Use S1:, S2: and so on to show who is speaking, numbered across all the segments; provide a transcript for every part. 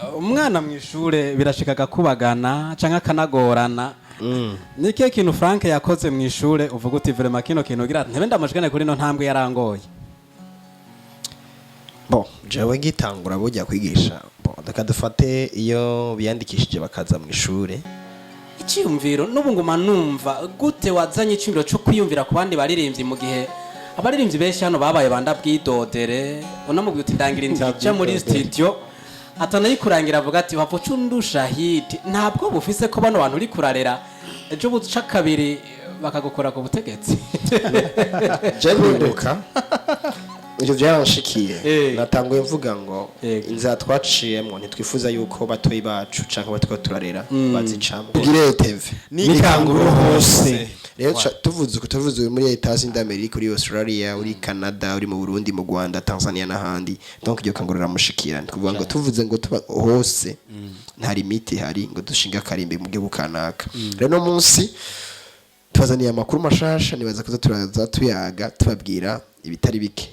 S1: umwana mu ishure birashikaga kubagana canke akanagorana niki kintu Frank yakoze mu ishure uvuga uti vraiment kino kintu gira ntebe ndamushikane kuri no ntambwe yarangoye
S2: bon jewe gitangura bujya kwigisha bon dakadufate iyo biyandikishije bakaza mu ishure
S1: icyumviro n'ubu nguma numva gute wazanye icyumviro cyo kwiyumvira ku bandi baririmbyi mu gihe abaririmbyi benshi hano babaye banda bwidodere unamubwiye uti ndangira inzija muri studio atanayikurangira avuga ati wapfa cundusha hit ntabwo bufise ko bano bantu uri kurarera ejo buca kabiri bakagukora ku butegetsi
S2: je nduka ivyo byaranshikiye natanguye mvuga ngo inza twaciyemo ntitwifuza yuko batoyi bacu canke batwo turarera bazicamo kugire TV nikanguru hose rero tuvuze muri Etats Unis d'Amérique uri Australia uri Canada uri mu Burundi mu Rwanda Tanzania n'ahandi donc iryo kangurira mushikira kuvuga ngo tuvuze ngo tuba hose nta limite hari ngo dushinga karimbe mu gihugu kanaka rero no munsi tuzaniye amakuru mashasha nibaza ko turaza tuyaga tubabwira ibitari bike.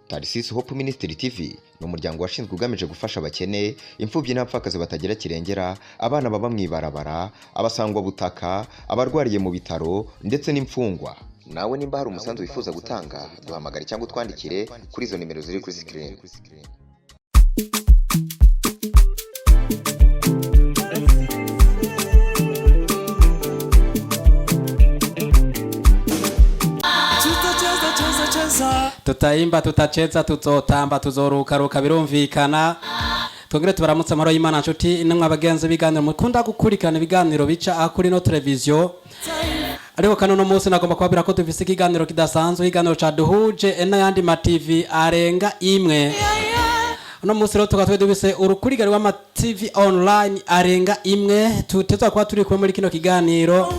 S3: Tarisisi Hope Ministry TV no muryango washinzwe ugamije gufasha abakene imfubyi n'abapfakazi batagira kirengera abana baba mwibarabara abasangwa butaka abarwariye mu bitaro ndetse n'imfungwa. Nawe nimba hari umusanzu wifuza gutanga duhamagare cyangwa twandikire kuri izo nimero ziri kuri screen.
S1: Tutaimba tutacheza tutotamba tuzorukaruka birumvikana twongere tubaramutse amahoro y'Imana nshuti nimwe abagenzi biganiro mukunda gukurikirana ibiganiro bica kuri no televiziyo ariko kano no munsi nagomba kubabwira ko dufise ikiganiro kidasanzwe ikiganiro ca duhuje n'ayandi ma TV arenga imwe uno munsi rero tukatwe dufise urukurigari wa TV online arenga imwe tutezwa kuba turi kumwe muri kino kiganiro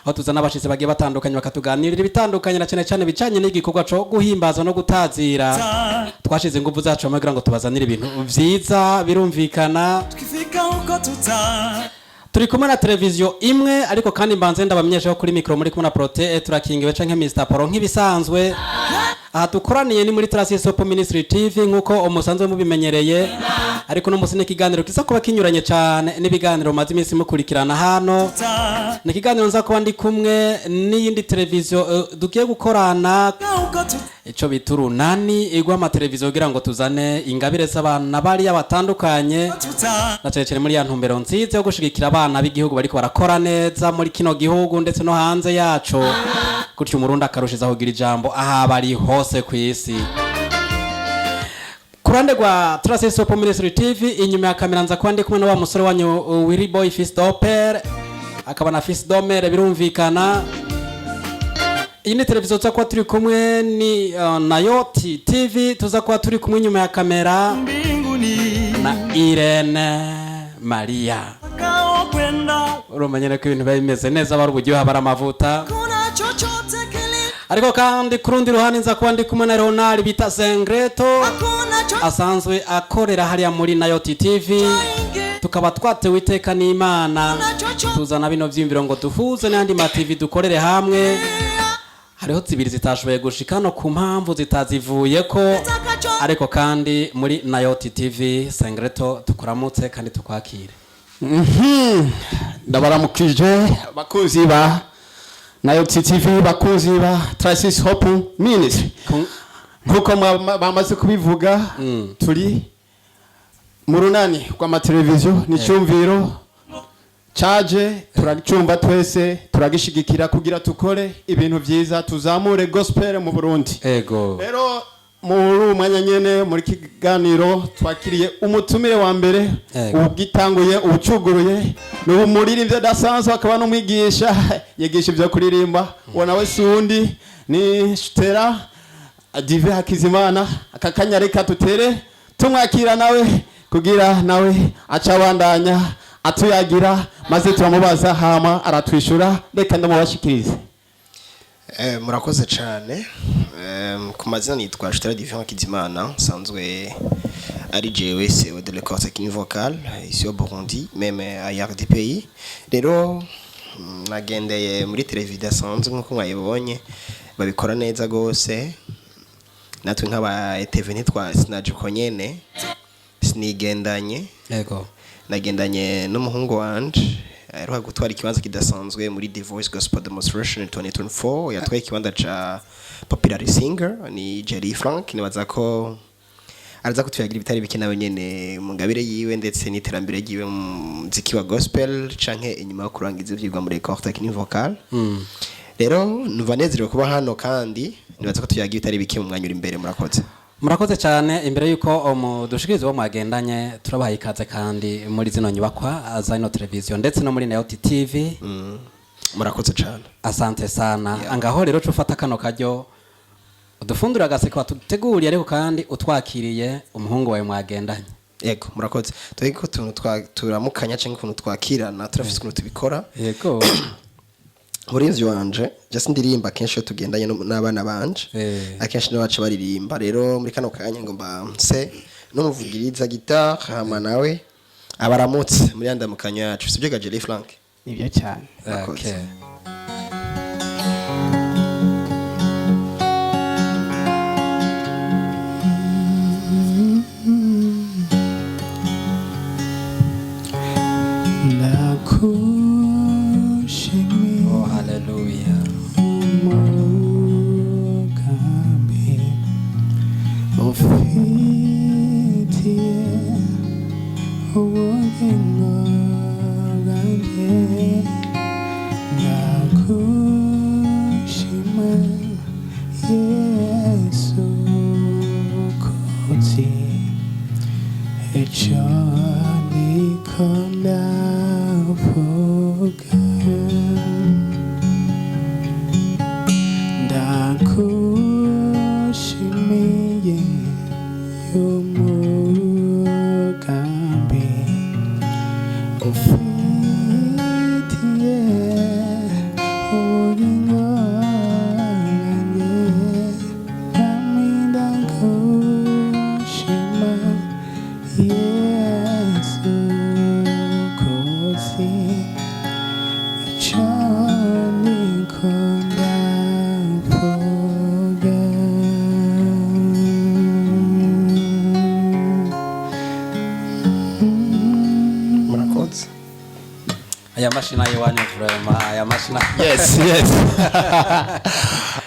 S1: aho tuzana abashitsi bagiye batandukanye bakatuganirira ibitandukanye na cyane bijanye n'igikorwa cyo guhimbaza no gutazira twashize ingufu zacu kugira ngo tubazanire ibintu vyiza birumvikana turi kumwe na televiziyo imwe ariko kandi mbanze ndabamenyesha kuri micro muri kumwe na Prote turakingiwe canke Mr Poro nk'ibisanzwe aha dukoraniye ni muri Tarisisi Hope Ministry TV nkuko umusanzwe mubimenyereye ariko no musine kiganiro kisa kuba kinyuranye cyane n'ibiganiro maze iminsi mukurikirana hano ni kiganiro nza kuba ndi kumwe n'iyindi televiziyo dugiye gukorana ico biturunani igwa ama televiziyo kugira ngo tuzane ingabire z'abana bari yabatandukanye na cyane muri ya ntumbero nziza yo gushigikira abana b'igihugu bariko barakora neza muri kino gihugu ndetse no hanze yaco gutyo umurundi akarushiza kugira ijambo aha bari hose ku isi. Kurande gwa Tarisisi Hope Ministry TV inyuma ya kamera nza kwandi kumwe na wa musore wanyu Willy Boy Fistoper akaba na Fisdomere birumvikana. Iyi ni televiziyo tuzakwa turi kumwe ni Nayoti TV tuzakwa turi kumwe inyuma ya kamera na Irene Maria. Urumanye ko ibintu bimeze neza bari ubugiye habara amavuta ariko kandi kurundi ruhande nza kuba ndi kumwe na Ronald bita Sengreto asanzwe akorera hariya muri Nayoti TV tukaba twatewe iteka n'Imana tuzana bino vyimviro ngo duhuze n'andi ma TV dukorere hamwe hariho zibiri zitashoboye gushika no ku mpamvu zitazivuye ko ariko kandi muri Nayoti TV Sengreto tukuramutse kandi tukwakire.
S4: Ndabaramukije bakunzi ba Nayoti TV bakunzi ba Tarisisi Hope Ministry nkuko bamaze kubivuga turi mu runani kwa televiziyo ni cyumviro caje turacumba twese turagishigikira kugira tukore ibintu vyiza tuzamure gospel mu Burundi.
S1: Ego
S4: rero muri umwanya nyene muri kiganiro twakiriye umutumire wa mbere ugitanguye ubucuguruye no muririmbye dasanzwe akaba no mwigisha yigisha ivyo kuririmba wona we sundi ni Stella Dive Hakizimana akakanya reka tutere tumwakira nawe kugira nawe acabandanya atuyagira maze turamubaza hama aratwishura reka ndamubashikirize.
S2: Murakoze cyane ku mazina nitwa Stella Dive Hakizimana sanzwe ari jewe CEO de l'école technique vocale ici au Burundi même ailleurs des pays rero nagendeye muri televiziyo sanzwe nkuko mwayibonye babikora neza gose natwe nk'aba TV nitwa Synergie konyene sinigendanye
S1: yego
S2: nagendanye n'umuhungu wanje aheruka gutwara ikibanza kidasanzwe muri The Voice Gospel Demonstration 2024 yatwaye ikibanza ca Popular Singer ni Jerry Frank nibaza ko araza kutuyagira ibitari bike nawe nyene mu ngabire yiwe ndetse n'iterambere ryiwe mu muziki wa gospel canke inyuma yo kurangiza ivyigwa muri école technique vocale rero nuva nezerewe kuba hano kandi nibaza ko tuyagira ibitari bike mu mwanya uri imbere
S1: murakoze cyane imbere yuko dushikirize wo mwagendanye turabaha ikaze kandi muri zino nyubakwa za ino televiziyo ndetse no muri Nayoti TV
S2: murakoze cyane
S1: asante sana angaho rero cufata kano kajyo udufundura agaseko tuteguriye ariko kandi utwakiriye umuhungu wawe mwagendanye
S2: yego murakoze twege ko turamukanya cyangwa ukuntu twakirana turafise ukuntu tubikora
S1: yego
S2: murinzi wanje just ndirimba kenshi tugendanye n'abana banje akenshi no baca baririmba rero muri kano kanya ngo mbanse n'umuvugiriza guitar hama nawe abaramutse muri yandamukanya yacu sibyo ga Jerry Frank
S4: nibyo cyane
S1: okay aya mashina yiwanyu vraiment aya mashina
S4: yes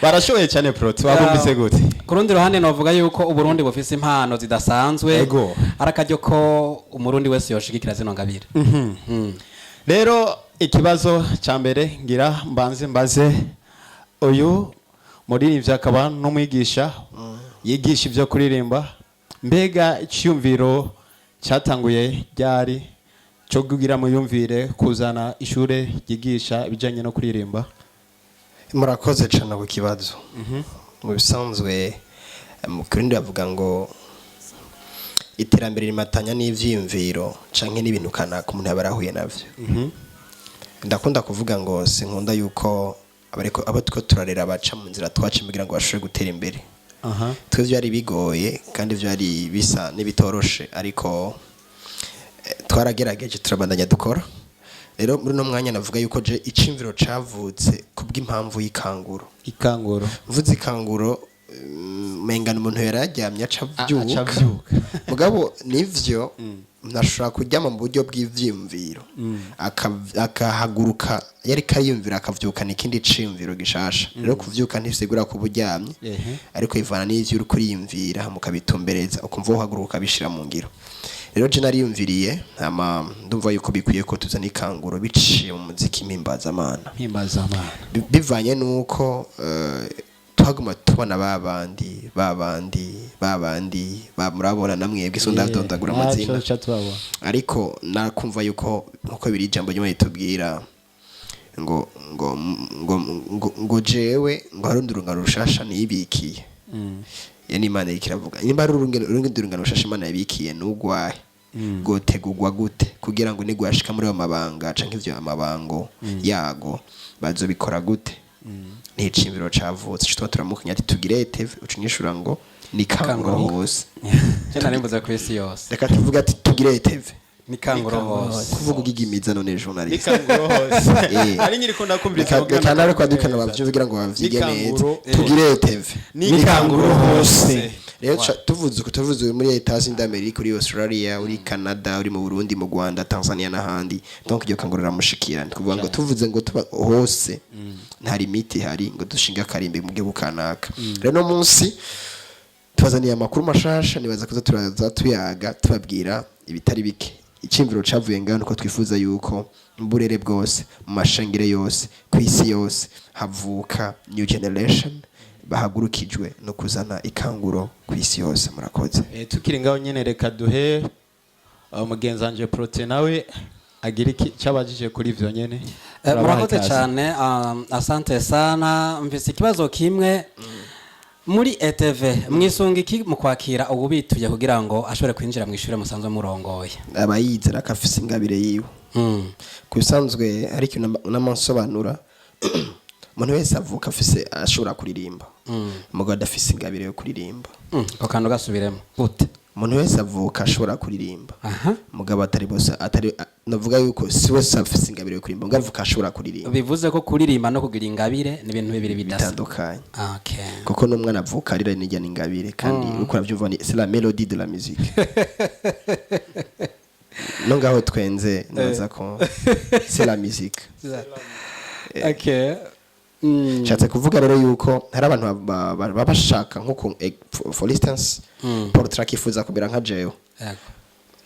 S4: barashoboye cyane pro twabumvise gute
S1: kurundi ruhande novuga yuko uburundi bufise impano zidasanzwe
S4: yego
S1: arakajyo ko umurundi wese yoshigikira zino ngabire
S4: rero ikibazo ca mbere ngira mbaze uyu muririmbyi akaba n'umwigisha yigisha ivyo kuririmba mbega icyumviro cyatanguye ryari cyo kugira muyumvire kuzana ishure ryigisha ibijanye no kuririmba
S2: murakoze cyane ku kibazo mu bisanzwe mu kirindi bavuga ngo iterambere rimatanya n'ivyiyumviro canke n'ibintu kanaka umuntu yabarahuye navyo ndakunda kuvuga ngo sinkunda yuko abo two turarera baca mu nzira twaca kugira ngo bashobore gutera imbere twe byari bigoye kandi byari bisa n'ibitoroshe ariko twaragerageje turabandanya dukora rero muri no mwanya navuga yuko je icimviro cavutse kubw'impamvu y'ikanguro mvuze ikanguro mengana umuntu yararyamye aca vyuka mugabo nivyo nashobora kuryama mu buryo bw'ivyimviro akahaguruka yari kayumvira akavyukana ikindi cimviro gishasha rero kuvyuka ntisigura ko buryamye ariko ivana n'ivyo uri kuriyumvira mukabitumbereza ukumva uhaguruka bishira mu ngiro rero je nariyumviriye ndumva yuko bikwiye ko tuzana ikanguro biciye mu muziki mpimbaza amana bivanye nuko twaguma tubona babandi murabona namwebwe so ndadondagura amazina ariko nakumva yuko nkuko biri ijambo ryo yitubwira ngo jewe ngo harundi urungano rushasha niyibikiye yani Imana ikiravuga nimba ari urungano rushasha Imana yabikiye n'ugwaye gotegurwa gute kugira ngo nigwashika muri amabanga canke ivyo amabango yago bazobikora gute n'icimviro cavutse cyo turamukanya ati tugire TV ucinyishura ngo ni kanguro hose
S1: cyane nimbuza ku isi yose
S2: reka tuvuga ati tugire TV
S1: ni kanguro hose
S2: kuvuga ugigimiza none journalist
S4: ni kanguro hose ari nyiri ko ndakumviriza
S2: kandi ariko adukana bavyugira ngo bavyige neza tugire TV
S4: ni kanguro hose
S2: rero tuvuze muri Etats-Unis d'Amérique uri Australia uri Canada uri mu Burundi mu Rwanda Tanzania n'ahandi donc iryo kanguro ramushikira kuvuga ngo tuvuze ngo tuba hose nta limite hari ngo dushinga karimbe mu gihugu kanaka rero no munsi twazaniye amakuru mashasha nibaza ko turaza tuyaga tubabwira ibitari bike icimviro cavuye ngano ko twifuza yuko mburere bwose mu mashangire yose kwisi yose havuka new generation bahagurukijwe no kuzana ikanguro kwisi yose murakoze
S4: tukiri ngaho nyene reka duhe umugenzanje prote nawe agira iki cyabajije kuri ivyo nyene
S1: murakoze cyane asante sana mvise ikibazo kimwe muri ETV mwisunga iki mu kwakira ububituye kugira ngo ashobore kwinjira mu ishure musanzwe murongoye
S2: abayizera akafise ingabire yiwe kubisanzwe ari ikintu n'amansobanura umuntu wese avuka afise ashobora kuririmba umugabo adafise ingabire yo kuririmba
S1: ko kandi ugasubiremo gute
S2: umuntu wese avuka ashobora kuririmba umugabo atari bose atari navuga yuko si wese afise ingabire yo kuririmba umugabo avuka ashobora kuririmba
S1: bivuze ko kuririmba no kugira ingabire ni ibintu bibiri
S2: bitandukanye
S1: okay
S2: kuko n'umwana avuka arira n'ijya n'ingabire kandi uko uravyumva ni c'est la mélodie de la musique no ngaho twenze naza ko c'est la musique
S1: okay
S2: Nshatse kuvuga rero yuko hari abantu babashaka nko for instance portrait ifuza kubira nka jewe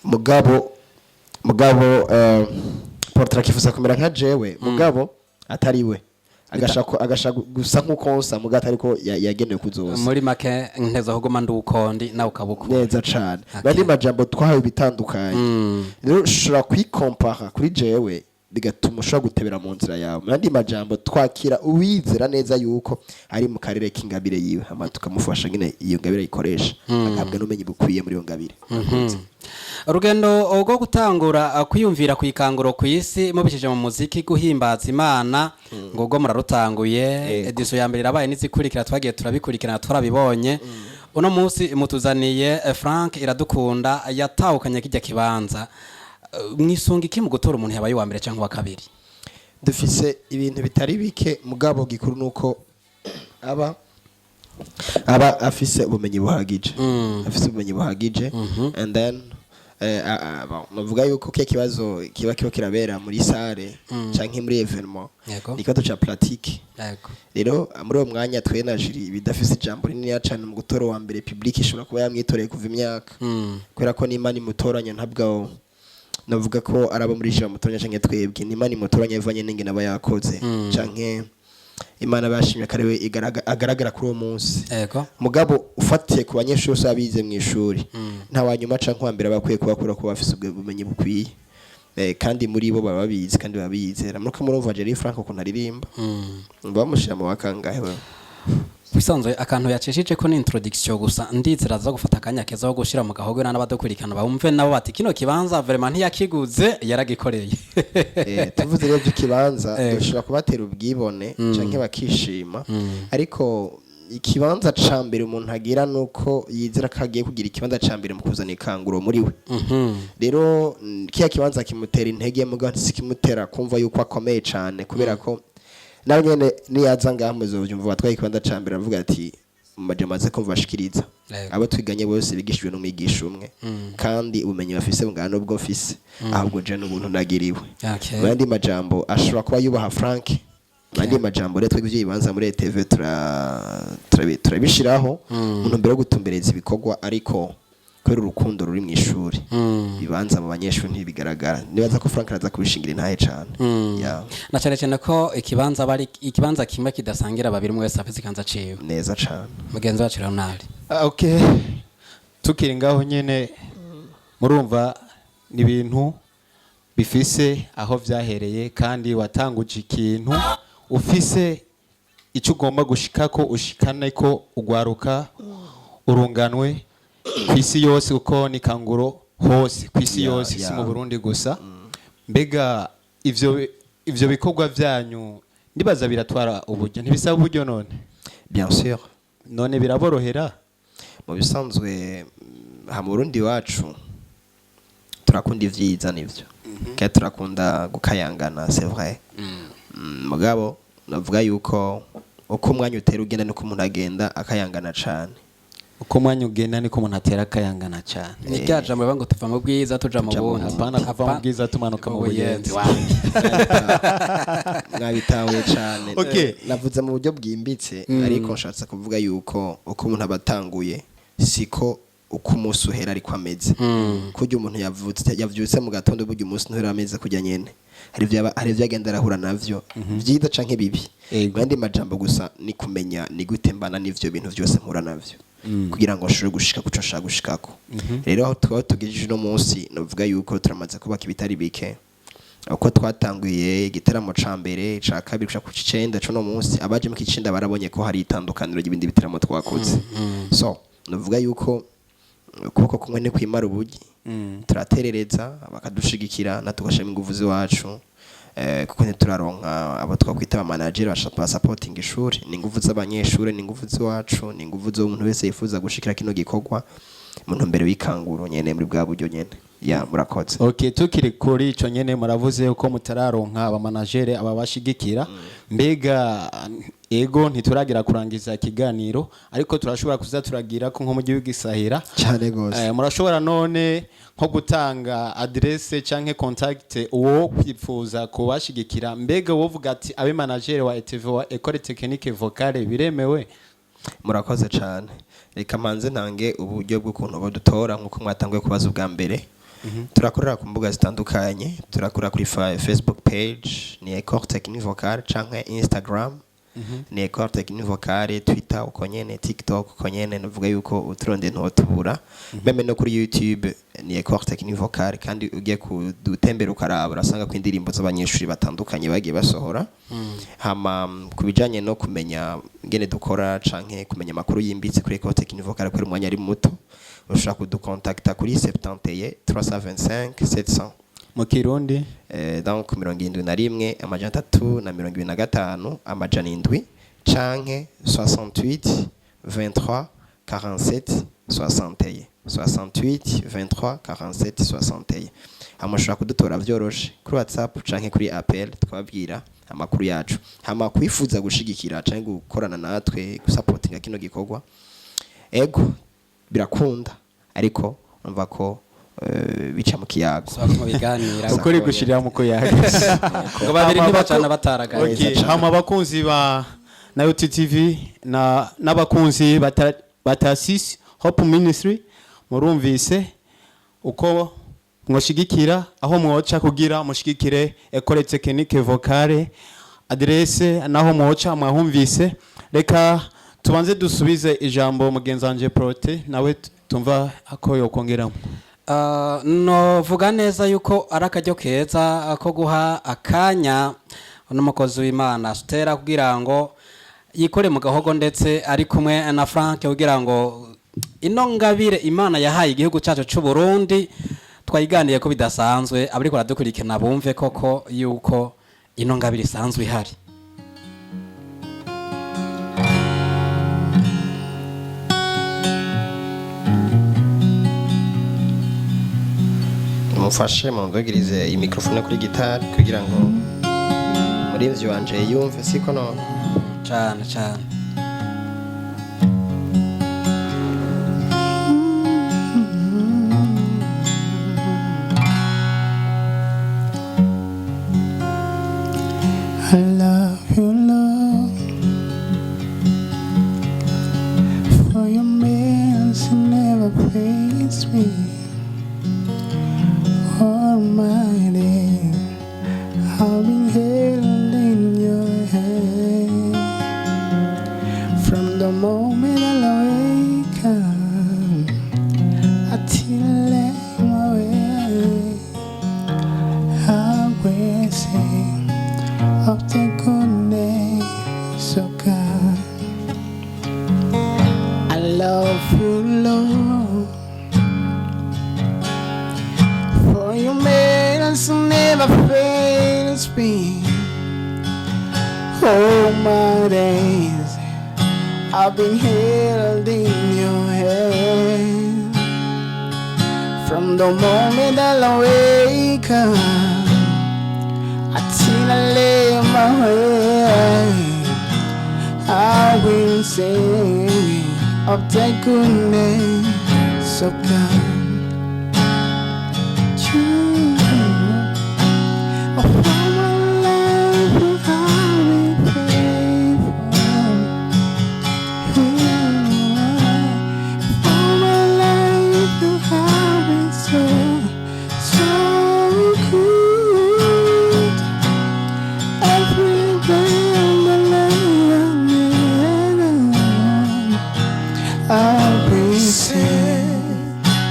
S2: mugabo portrait ifuza kumera nka jewe mugabo atari we agashaka gusa nkukonsa mugabo ariko yagenewe kuzoza
S1: muri make ntezo kugoma ndukondi na ukabuko
S2: neza cyane bandi majambo twahaye bitandukanye rero ushobora kwikompara kuri jewe bigatuma ushobora gutebera mu nzira yawe kandi majambo twakira uwizera neza yuko ari mu karere k'ingabire yiwe hama tukamufasha ngene iyo ngabire ayikoresha akabwa n'umenye bukwiye muri iyo ngabire
S1: urugendo rwo gutangura kwiyumvira ku ikanguro ku isi mubishije mu muziki guhimbaza Imana ngo ubwo murarutanguye edition ya mbere irabaye n'izikurikira twagiye turabikurikirana turabibonye uno munsi mutuzaniye Frank Iradukunda yatawukanye kijya kibanza mwisunga iki mu gutora umuntu yabaye wa mbere cyangwa wa kabiri
S2: dufise ibintu bitari bike mugabo gikuru nuko aba afise ubumenyi buhagije and then navuga yuko ke kibazo kiba kirabera muri sare canke muri evenement niko duca pratique rero muri uwo mwanya twe na jiri bidafise ijambo rinini cyane mu gutora wa mbere public ishobora kuba yamwitoreye kuva imyaka kubera ko n'Imana imutoranya ntabwo navuga ko araba muri jira mutoranya canke twebwe n'Imana imutoranya ivanye n'ingene aba yakoze canke Imana bashimye karewe agaragara kuri uwo munsi mugabo ufatiye ku banyeshuri bose abize mu ishuri nta wanyuma canke wa mbere bakwiye kubakura ko bafise ubwo bumenyi bukwiye kandi muri bo baba babizi kandi babizera muruko murumva Jerry Frank ukuntu aririmba bamushira mu wakangahe wewe
S1: bisanzwe akantu yacishije ko ni introduction gusa ndizira za gufata akanya keza ho gushira mu gahogo n'abadukurikana bumve nabo bati kino kibanza vraiment ntiyakiguze yaragikoreye
S2: tuvuze rero ikibanza dushobora kubatera ubwibone canke bakishima ariko ikibanza ca mbere umuntu agira nuko yizira kagiye kugira ikibanza ca mbere mu kuzana ikanguro muri we rero kiya kibanza kimutera intege mugabo ntikimutera kumva yuko akomeye cane kubera ko nawe nyene niyaza ngaho muzovyumva batwaye ikibanza ca mbere avuga ati majamaze ko bashikiriza abo twiganye bose bigishijwe n'umwigisha umwe kandi ubumenyi bafise bungana ubwo mfise ahubwo je n'ubuntu nagiriwe bandi majambo ashobora kuba yubaha Frank bandi majambo rero twigije ibanza muri TV turabishiraho umuntu mbere yo gutumbereza ibikorwa ariko kwera urukundo ruri mu ishuri bibanza mu banyeshuri ntibigaragara nibaza ko Frank araza kubishingira intahe cyane
S1: na cyane cyane ko ikibanza bari ikibanza kimwe kidasangira babiri umwe wese afite ikanza ciwe
S2: neza cyane
S1: mugenzi wacu Ronald
S4: okay tukiri ngaho nyene murumva ni ibintu bifise aho vyahereye kandi watanguje ikintu ufise icyo ugomba gushikako ushikane ko ugwaruka urunganwe kwisi yose uko ni kanguro hose kwisi yose si mu Burundi gusa mbega ivyo bikorwa vyanyu ndibaza biratwara uburyo ntibisaba uburyo none
S2: bien sûr
S4: none biraborohera
S2: mu bisanzwe ha mu Burundi wacu turakunda ivyiza nivyo kandi turakunda gukayangana c'est vrai mugabo navuga yuko uko umwanya utera ugenda niko umuntu agenda akayangana cane
S4: uko umwanya ugenda niko umuntu atera akayangana cyane
S1: ni rya jambo bivuga ngo tuva mu bwiza tuja mu bundi
S4: apana kuva mu bwiza tumanuka mu buyenzi
S2: mwabitawe cane
S4: Okay.
S2: navuze mu buryo bwimbitse ariko nshatse kuvuga yuko uko umuntu abatanguye siko uko umunsi uhera ariko ameze kujya umuntu yavyutse mu gatondo burya umunsi ntuhera ameze kujya nyene hari ivyo agenda arahura navyo vyiza canke bibi kandi majambo gusa ni kumenya ni gute mbana n'ivyo bintu vyose mpura navyo kugira ngo ashobore gushika kuco ashaka gushikako rero aho twaba tugejeje no munsi novuga yuko turamaze kubaka ibitari bike uko twatanguye igitaramo ca mbere ca kabiri ca kucicenda co no munsi abaje mu kicenda barabonye ko hari itandukaniro ry'ibindi bitaramo twakoze so novuga yuko ukuboko kumwe ni kwimara ubugi turaterereza bakadushigikira natugashama inguvu ziwacu kuko ntituraronka abo twakwita aba manager bashaka supporting ishuri ni inguvu z'abanyeshuri ni inguvu ziwacu ni inguvu zo umuntu wese yifuza gushikira kino gikorwa umuntu mbere wikanguro nyene muri bwa buryo nyene ya murakoze
S4: okay tukiri kuri ico nyene muravuze uko mutararonka aba manager aba bashigikira mbega ego ntituragira kurangiza ikiganiro ariko turashobora kuza turagira ko nko mu gihugu gisahira
S2: cyane gose
S4: murashobora none nko gutanga adresse canke contact uwo kwipfuza kubashigikira mbega wovuga ati abe manager wa ETV wa École Technique Vocale biremewe
S2: murakoze cyane reka manze ntange uburyo bw'ukuntu bodutora nkuko mwatanguye kubaza ubwa mbere turakorera ku mbuga zitandukanye turakora kuri Facebook page ni École Technique Vocale canke Instagram ni École Technique Vocale Twitter uko nyene TikTok uko nyene navuga yuko uturonde ntotubura meme no kuri YouTube ni École Technique Vocale kandi ugiye kudutembera ukaraba urasanga ko indirimbo z'abanyeshuri batandukanye bagiye basohora hama kubijanye no kumenya ngene dukora canke kumenya makuru yimbitse kuri École Technique Vocale kuri umwanya ari muto ushaka kudukontakta kuri 71 325 700
S4: mu Kirundi
S2: donc 71 amajana 325 amajana 7 canke 68 23 47 61 68 23 47 61 amushaka kudutora vyoroshe kuri WhatsApp canke kuri appel twabwira amakuru yacu hama kwifuza gushigikira canke gukorana natwe gusupportinga kino gikorwa ego birakunda ariko umva ko bica mu kiyago
S1: mu biganira
S4: ukuri gushirira mu kuyaga
S1: ngo babiri ntibacana bataragaye
S4: hama abakunzi ba na UTTV n'abakunzi batasisi Hope Ministry murumvise uko mwoshigikira aho mwoca kugira mushigikire École Technique Vocale adresse naho mwoca mwahumvise reka tubanze dusubize ijambo mugenzanje Prote nawe tumva ako yokongeramo
S1: no vuga neza yuko ari akaryo keza ko guha akanya n'umukozi w'Imana Stella kugira ngo yikore mu gahogo ndetse ari kumwe na Frank kugira ngo ino ngabire Imana yahaye igihugu cyacu cy'u Burundi twayiganiye ko bidasanzwe abariko radukurikirana bumve koko yuko ino ngabire isanzwe ihari
S2: mufashe mundogirize iyi microphone kuri gitari kugira ngo muri ivyo wanje yumve siko no
S1: cyane cyane
S5: I love you, Lord, for your mercy never fails me. Almighty, I've been held in your hand from the moment I wake up until I'm awake. I will sing of the goodness of God. I love you, Lord, for your mercy never fails me. All my days I've been held in your hand From the moment that I wake up until I lay my head, I will sing of the goodness of God. Of all my life, you have been faithful. Of all my life, you have been so, so good. Every day of the land, I'll be singing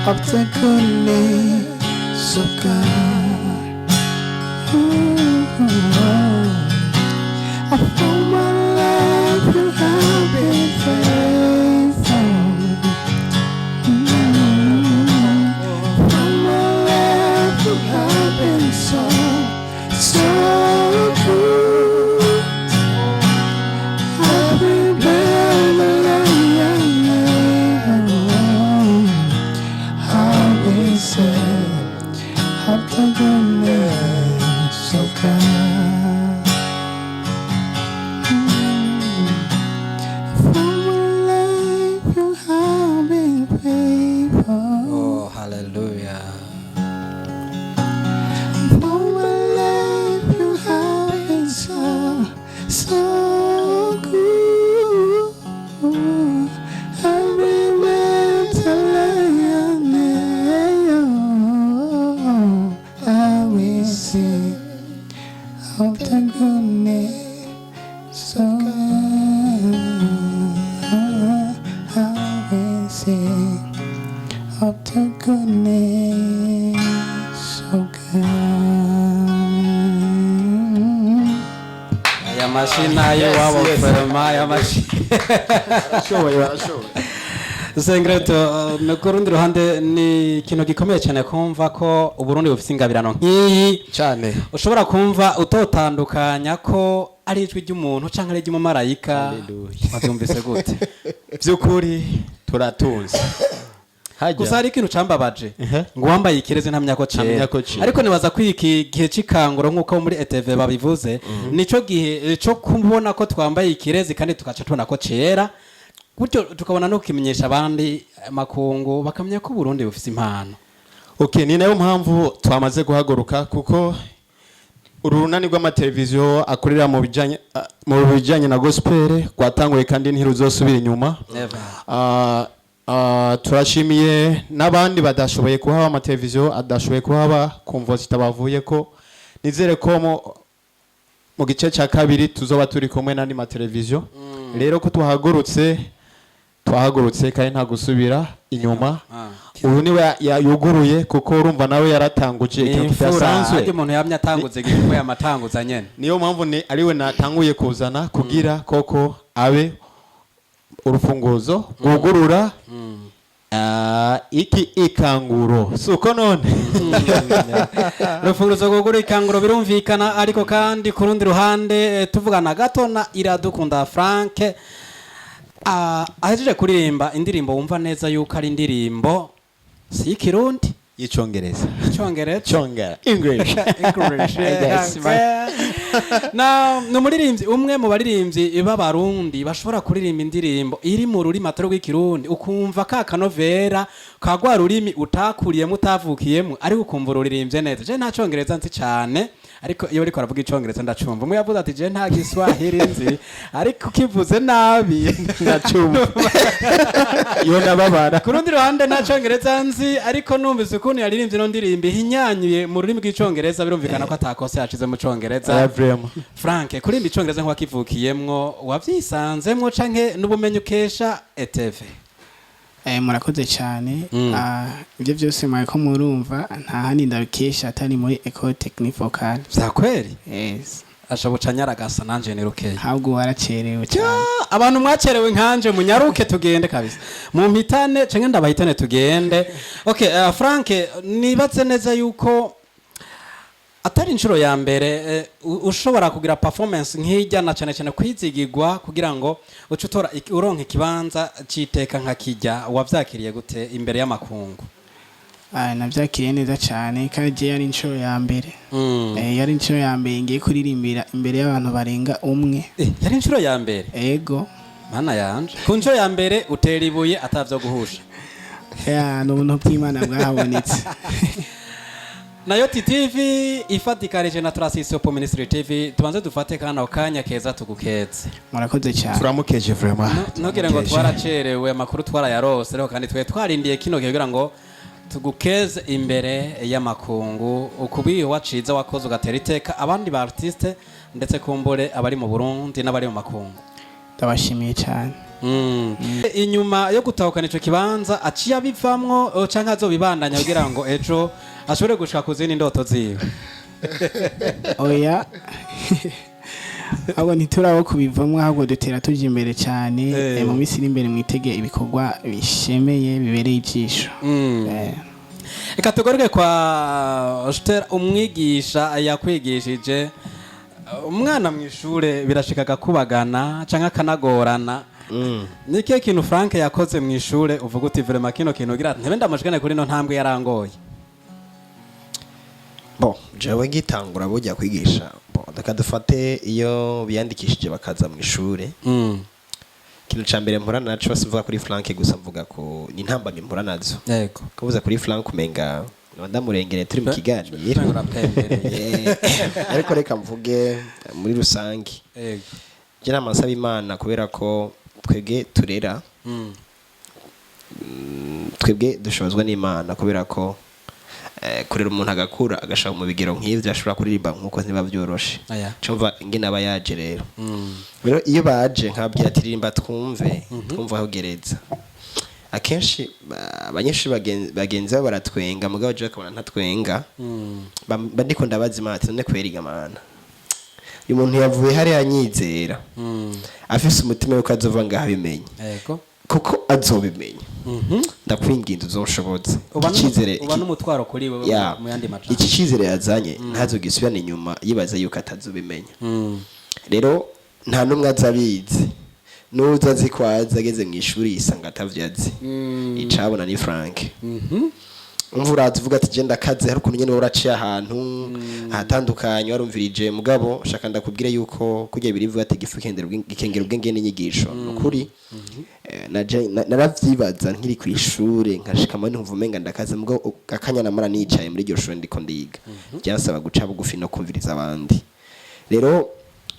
S5: of the goodness of God. Of all my life, you have been faithful. All my life, you have been so, so good. Every day that I'll be saying of the goodness of God.
S1: Oh, hallelujah.
S5: All my life you have been so, so good. Every mental I will sing of the goodness of God. I will sing of the goodness of God.
S1: Aya mashina y'iwabo ferma aya mashina.
S4: barashoboye
S1: Sengreto ku rundi ruhande ni ikintu gikomeye cyane kumva ko Uburundi bufite ingabirano nk'iyi
S4: cyane.
S1: ushobora kumva utotandukanya ko ari ijwi ry'umuntu cyangwa ari iry'umumarayika. Wabyumvise gute?
S4: By'ukuri turatunze.
S1: Gusa hari ikintu cambabaje ngo wambaye ikirezi ntamenya ko cera, ariko nibaza ko iki gihe cikanguro nk'uko muri ETV babivuze nico gihe cyo kubona ko twambaye ikirezi kandi tugaca tubona ko cera, gutyo tukabona no kimenyesha abandi makungu bakamenya ko Burundi bufite impano.
S4: Okay, ni nayo mpamvu twamaze guhaguruka kuko urunani rw'amateleviziyo akorera mu bijanye na gospel kwatanguye kandi ntiruzosubira inyuma. Turashimiye n'abandi badashoboye kuhaba amateleviziyo adashoboye kuhaba kumva zitabavuye ko nizere ko mu gice cya kabiri tuzoba turi kumwe n'andi mateleviziyo. Rero ko twahagurutse kandi nta gusubira inyuma. Ubu niwe yuguruye kuko urumva nawe yaratanguje ikintu kidasanzwe.
S1: Ari umuntu yamye atanguze gikomeye amatanguza nyene.
S4: Niyo mpamvu ariwe natanguye kuzana kugira koko abe urufunguzo gugurura iki ikanguro suko none
S1: urufunguzo gugurura ikanguro birumvikana. Ariko kandi ku rundi ruhande tuvugana gato na Iradukunda Frank ahejeje kuririmba indirimbo wumva neza yuko ari indirimbo si ikirundi
S4: y'icyongereza
S1: English. Na numuririmbyi umwe mu baririmbyi b'abarundi bashobora kuririmba indirimbo iri mu rurimi atari rw'ikirundi ukumva ka kanovera kagwa rurimi utakuriyemo utavukiyemo ariko ukumva ururirimbye neza. Je nta cyongereza nzi cyane, ariko iyo uriko aravuga icyongereza ndacumva. Umwe yavuze ati je nta giswahili nzi ariko kivuze nabi ndacumva.
S4: Yo nababara.
S1: Ku rundi ruhande nta cyongereza nzi ariko numvise ukuntu yaririmbye no ndirimbo hinyanyuye mu rurimi rw'icyongereza birumvikana ko atakose yacize mu cyongereza. Frank, kurimba icyongereza nk'uwakivukiyemwo wavyisanzemwo canke n'ubumenyi ukesha ETV?
S5: Murakoze cyane. Ibyo byose mwariko murumva nta handi ndabikesha atari muri Ecole Technique Vocale.
S1: Vya kweli?
S5: Yes.
S1: Ashabuca nyaragasa nanje ni rukeye.
S5: Ahubwo waracerewe cyane.
S1: Abantu mwacerewe nkanje munyaruke tugende kabisa. Mu mpitane canke ndabahitane tugende. Okay, Frank, nibatse neza yuko atari inshuro ya mbere ushobora kugira performance nk'ijyana cyane cyane kwizigirwa kugira ngo ucutora uronke ikibanza citeka nka kijya wavyakiriye gute imbere y'amakungu?
S5: nabyakiriye neza cyane kandi je yari inshuro ya mbere yari inshuro ya mbere ngiye kuririmbira imbere y'abantu barenga umwe
S1: yari inshuro ya mbere
S5: ego
S1: mana yanje ku nshuro ya mbere utera ibuye atavyo guhusha
S5: ya n'ubuntu bw'Imana bwahabonetse
S1: nayo TV ifatikanije na Transition po Ministry TV tubanze dufate kana kanya keza tugukeze
S5: murakoze cyane
S4: turamukeje vraiment
S1: nogire ngo twaracerewe amakuru twarayarose rero kandi twe twarindiye kino kugira ngo tugukeze imbere y'amakungu ukubiye waciza wakoze ugatera iteka abandi ba artiste ndetse kumbure abari mu Burundi n'abari mu makungu
S5: ndabashimiye cyane
S1: inyuma yo gutahukana ico kibanza aciye abivamwo canke azobibandanya kugira ngo ejo ashobore gushaka kuzindi ndoto ziwe
S5: oya ahubwo ntiturabo kubivamwo ahubwo dutera tujya imbere cyane mu minsi iri imbere mwitege ibikorwa bishemeye bibereye ijisho
S1: reka tugaruke kwa Stella umwigisha yakwigishije umwana mu ishure birashikaga kubagana canke akanagorana niki kintu Frank yakoze mu ishure uvuga uti vraiment kino kintu gira ntebe ndamashikane kuri no ntambwe yarangoye
S2: bo jewe ngitangura bujya kwigisha bo dakadufate iyo biyandikishije bakaza mu ishure kintu ca mbere mpora naco basivuga kuri Frank gusa mvuga ko ni ntambamye mpora nazo
S1: yego
S2: kuvuza kuri Frank umenga ndamurengere turi mu kiganiro ariko reka mvuge muri rusange
S1: yego
S2: je namasaba Imana kubera ko twebwe turera twebwe dushobozwa n'Imana kubera ko kurera umuntu agakura agashaka mu bigero nk'ivyo ashobora kuririmba nkuko ntiba byoroshe cumva ngene aba yaje rero iyo baje nkabwira ati ririmba twumve aho gereza akenshi abanyeshuri bagenzi babo baratwenga mugabo je akabona ntatwenga bandiko ndabaza Imana ati none kweriga Mana uyu muntu yavuye hari yanyizera afise umutima yuko azova ngaha bimenye kuko azobimenya ndakwinginze uzonshobotse ikizere
S1: uba n'umutwaro kuri wewe mu yandi maca
S2: iki kizere yazanye ntazogisubirana inyuma yibaza yuko atazobimenya rero nta numwe azabizi nuza azi ko ageze mu ishuri yisanga atavyazi icabona ni Frank umvura avuga ati je ndakaze hari ukuntu nyene uraciye ahantu ahatandukanye warumvirije mugabo shaka ndakubwire yuko kujya birivuga ati gikengera ubwenge n'inyigisho nukuri naravyibaza nkiri ku ishure nkashikamo ntumva umenga ndakaze mugabo akanya namara nicaye muri iryo shuri ndiko ndiga byansaba guca bugufi no kumviriza abandi rero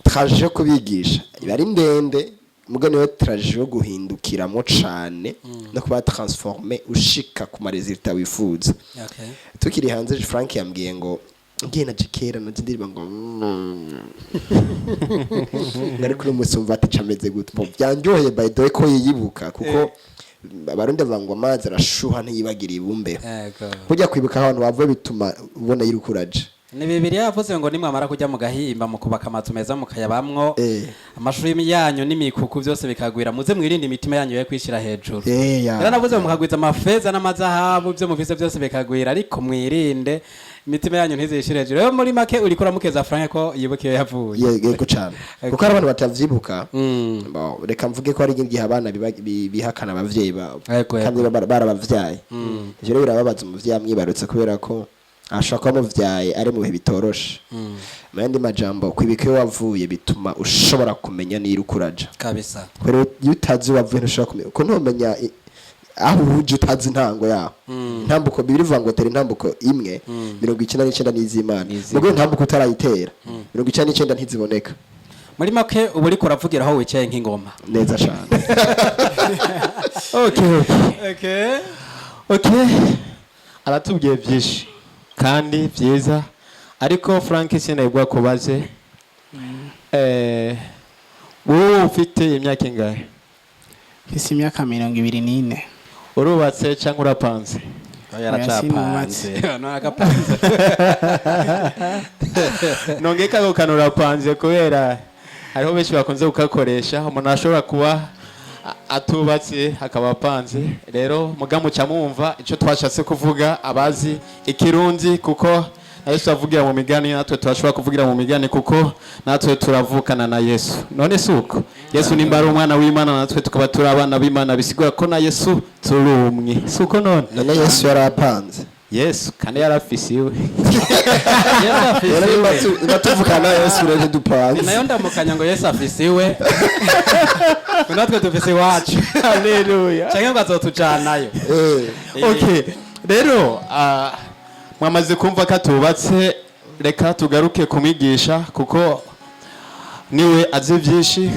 S2: twaje kubigisha bari ndende mugani we traje yo guhindukiramo cane no kuba transformer ushika ku resulta wifuza tukiri hanze Frank yambwiye ngo ngiye na jikera na ndiriba ngo ngari kuri musumva ati cameze gutyo byanjoheye by the way ko yibuka kuko abarundi bavuga ngo amazi arashuha ntiyibagira ibumbe kujya kwibuka abantu bavuye bituma ubona yirukuraje
S1: ni bibiri yavuze ngo nimwamara kujya mu gahimba mu kubaka amazu meza mukayabamwo amashuri yanyu n'imikuku byose bikagwira muze mwirinde imitima yanyu yo kwishira hejuru rero navuze mukagwiza amafeza n'amazahabu byo muvise byose bikagwira ariko mwirinde imitima yanyu ntizishire hejuru rero muri make uri kuramukeza Frank ko yibukiye yavuye
S2: yego cyane kuko abantu batavyibuka reka mvuge ko ari igihe abana bihakana abavyeyi babo kandi barabavyaye ivyo rero birababaza umuvyeyi amwibarutse kubera ko ashaka muvyaye ari mu bihe bitoroshe mandi majambo kwibika wavuye bituma ushobora kumenya nirukuraja
S1: kabisa
S2: rero yutazi wavuye ntushobora kumenya ko ntumenya aho uje utazi ntango yaho ntambuko birivuga ngo tera intambuko imwe 99 n'izimana mugo ntambuko utarayitera 99 ntiziboneka
S1: muri make ubu uri kuravugira aho wicaye nk'ingoma
S2: neza cyane
S4: okay aratubwiye byinshi kandi byiza ariko Frank sinayibwa kubaze wowe ufite imyaka ingahe
S5: mfise imyaka 24
S4: urubatse cyangwa urapanze
S1: yaracapanze nagapanze
S4: nongeka ko kanura panze kubera hariho benshi bakunze kukakoresha umuntu ashobora kuba atubatse akaba apanze rero mugamuca mumva ico twashatse kuvuga abazi ikirundi kuko Yesu avugira mu migani natwe turashobora kuvugira mu migani kuko natwe turavukana na Yesu none suko Yesu nimba ari umwana w'Imana natwe tukaba turi abana b'Imana bisigura ko na Yesu turumwe suko none
S2: Yesu yarapanze
S4: Yesu kandi yarafisiwe
S2: natuvukana Yesu rero dupanze
S1: nayo ndamukanya ngo Yesu afisiwe natwe dufise iwacu
S4: haleluya
S1: canke ngo azotujanayo
S4: okay rero mwamaze kumva ko atubatse reka tugaruke kumwigisha kuko niwe azi byinshi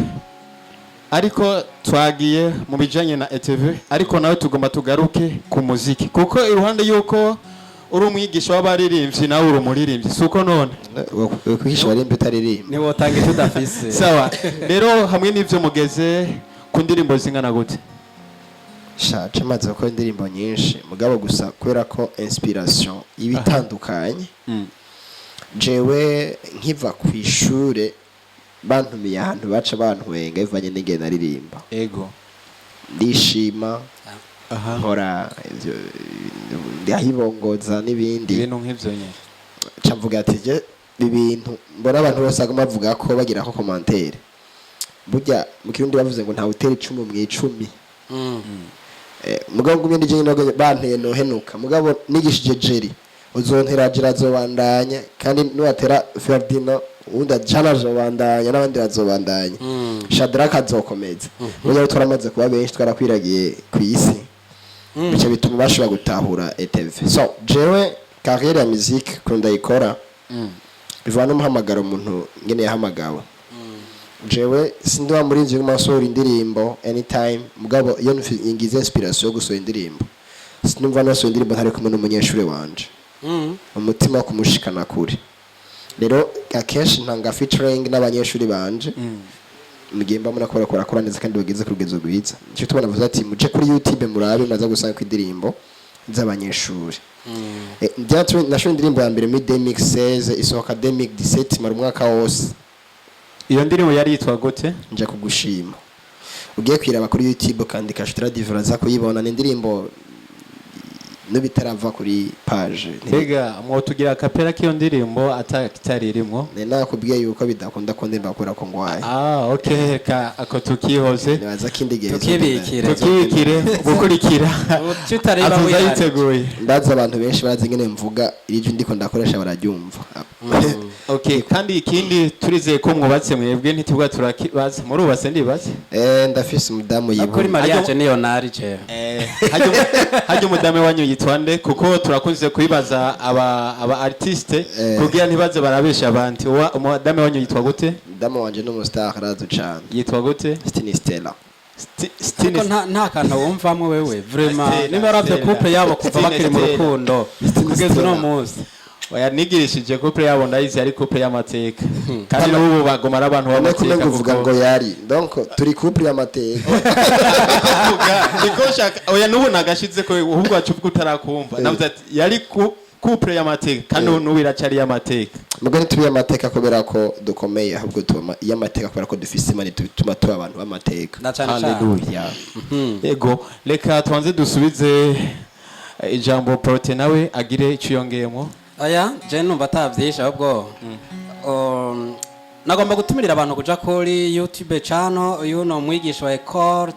S4: ariko twagiye mu bijanye na ETV ariko nawe tugomba tugaruke ku muziki kuko iruhande yuko uri umwigisha w'abaririmbyi nawe uri umuririmbyi suko none
S2: kwigisha abaririmbyi utaririmba
S1: ni wotanga icyo udafise
S4: sawa rero hamwe n'ivyo mugeze ku ndirimbo zingana gute
S2: shaje maze ko indirimbo nyinshi mugabo gusa kubera ko inspiration ibitandukanye jewe nkiva ku ishure bantumiye ahantu baca bantwenga bivanye n'ingene naririmba
S4: ego
S2: ndishima nkora ndahibongoza n'ibindi
S4: ibintu nk'ivyo nyene
S2: cavuga ati je ibintu mbona abantu bose agomba bavuga ko bagira ko commentaire burya mu kirundi bavuze ngo nta utera 10 mu 10 mugabo ngumye ndije nyine banteye no henuka mugabo nigishije jeri uzontera jira zobandanya kandi nuwatera Ferdinand unda jana zobandanya n'abandi bazobandanya Shadrack azokomeza burya turamaze kuba benshi twarakwiragiye ku isi bice bituma bashobora gutahura ETV so jewe carrière ya musique kunda ikora bivana n'umuhamagaro umuntu ngene yahamagawe jewe sindiwa muri nzi y'amasohora indirimbo anytime mugabo iyo ngize inspiration yo gusohora indirimbo sinumva nasohora indirimbo ntari kumwe n'umunyeshuri wanje umutima wo kumushikana kure rero akenshi ntanga featuring n'abanyeshuri banje mugimba muna kora neza kandi bageze ku rugezo rwiza cyo tubona vuze ati muje kuri YouTube murabe maza gusanga ku indirimbo z'abanyeshuri nasho indirimbo ya mbere muri 2016 isohoka 2017 mu mwaka wose
S4: iyo ndirimbo yari yitwa gute
S2: nje kugushima ugiye kwiraba kuri YouTube kandi kashitira difference kuyibona ni indirimbo nubitarava kuri page
S4: mbega mwo tugira kapera kiyo ndirimbo atakitari irimo
S2: nakubwiye yuko bidakunda ko ndimba gukora ko ngwaye
S4: okay ka ako tukihoze
S2: nibaza kindigeze
S1: tukibikire
S4: gukurikira
S1: tutareba
S4: we yiteguye
S2: ndaza abantu benshi barazi ngene mvuga irije ndiko ndakoresha bararyumva
S4: okay kandi ikindi turizeye ko mwubatse mwebwe ntitubwa turakibaza muri ubase ndibaze
S2: ndafise umudamu yibo
S1: kuri mariage niyo nari je
S4: hajye umudamu wanyu yitwande kuko turakunze kubibaza aba artiste kugira ntibaze barabesha abandi umudamu wanyu yitwa gute
S2: umudamu wanje no star razo cyane
S4: yitwa gute
S2: Stella
S1: nta kantu wumvamo wewe vraiment niba rabye couple yabo kuva bakiri mu rukundo kugeza no munsi
S4: wayanigirishije couple yabo ndayizi ari couple y'amateka kandi n'ubu bagomara abantu b'amateka
S2: kuvuga ngo yari donc turi couple y'amateka
S4: nikoshaka oya n'ubu nagashize ko ahubwo acuvuga utarakumva navuze ati yari couple y'amateka kandi n'ubu iracari y'amateka
S2: mugani tubi y'amateka kubera ko dukomeye ahubwo tuma y'amateka kubera ko dufise imani tuma tuba abantu b'amateka
S4: haleluya yego reka twanze dusubize ijambo Prote nawe agire icyo yongeyemo
S1: aya je numva atavyisha ahubwo nagomba gutumirira abantu kuja kuri YouTube channel yuno mwigisha wa École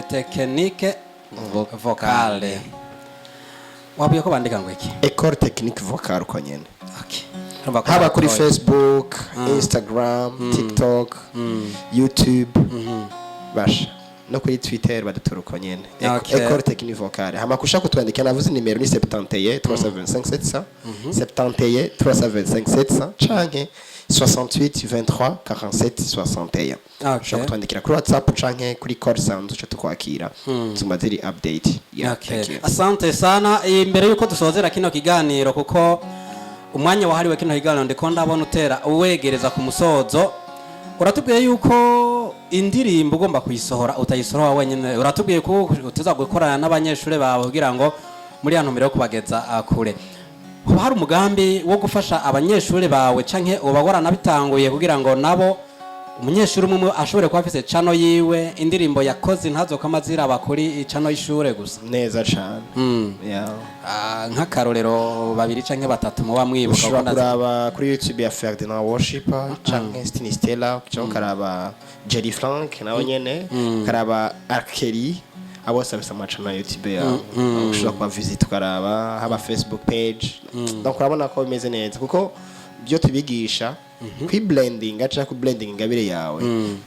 S1: Technique Vocale wabuye ko bandika ngo iki
S2: École Technique Vocale ko nyene
S1: okay
S2: haba kuri Facebook Instagram TikTok YouTube basha no kuri Twitter baduturuko nyene École Technique Vocale hama kusha kutwandika navuze nimero ni 71 325 700 71 325 700 canke 68 23 47 61 ushaka kutwandikira kuri WhatsApp canke kuri call sound uco tukwakira zumaziri update
S1: asante sana imbere yuko dusozera kino kiganiro kuko umwanya wahariwe kino kiganiro ndiko ndabona utera uwegereza ku musozo uratubwiye yuko indirimbo ugomba kuyisohora utayisohora wenyine uratubwiye ko uteza gukorana n'abanyeshuri bawe kugira ngo muri hano mbere yo kubageza kure kuba hari umugambi wo gufasha abanyeshuri bawe canke ubagorana bitanguye kugira ngo nabo umunyeshuri umwe ashobore kuba afise channel yiwe indirimbo yakoze ntazokama ziraba kuri channel y'ishure gusa
S2: neza cyane
S1: nk'akarorero babiri canke batatu mu bamwibuka
S2: ushobora kuraba kuri YouTube ya Ferdinand Worshiper canke Stella cyangwa karaba Jerry Frank nawe nyene karaba Arkeli abo service amaca na YouTube ya ushobora kuba visit ukaraba haba Facebook page donc urabona ko bimeze neza kuko byo tubigisha kwi blending acha ku blending ingabire yawe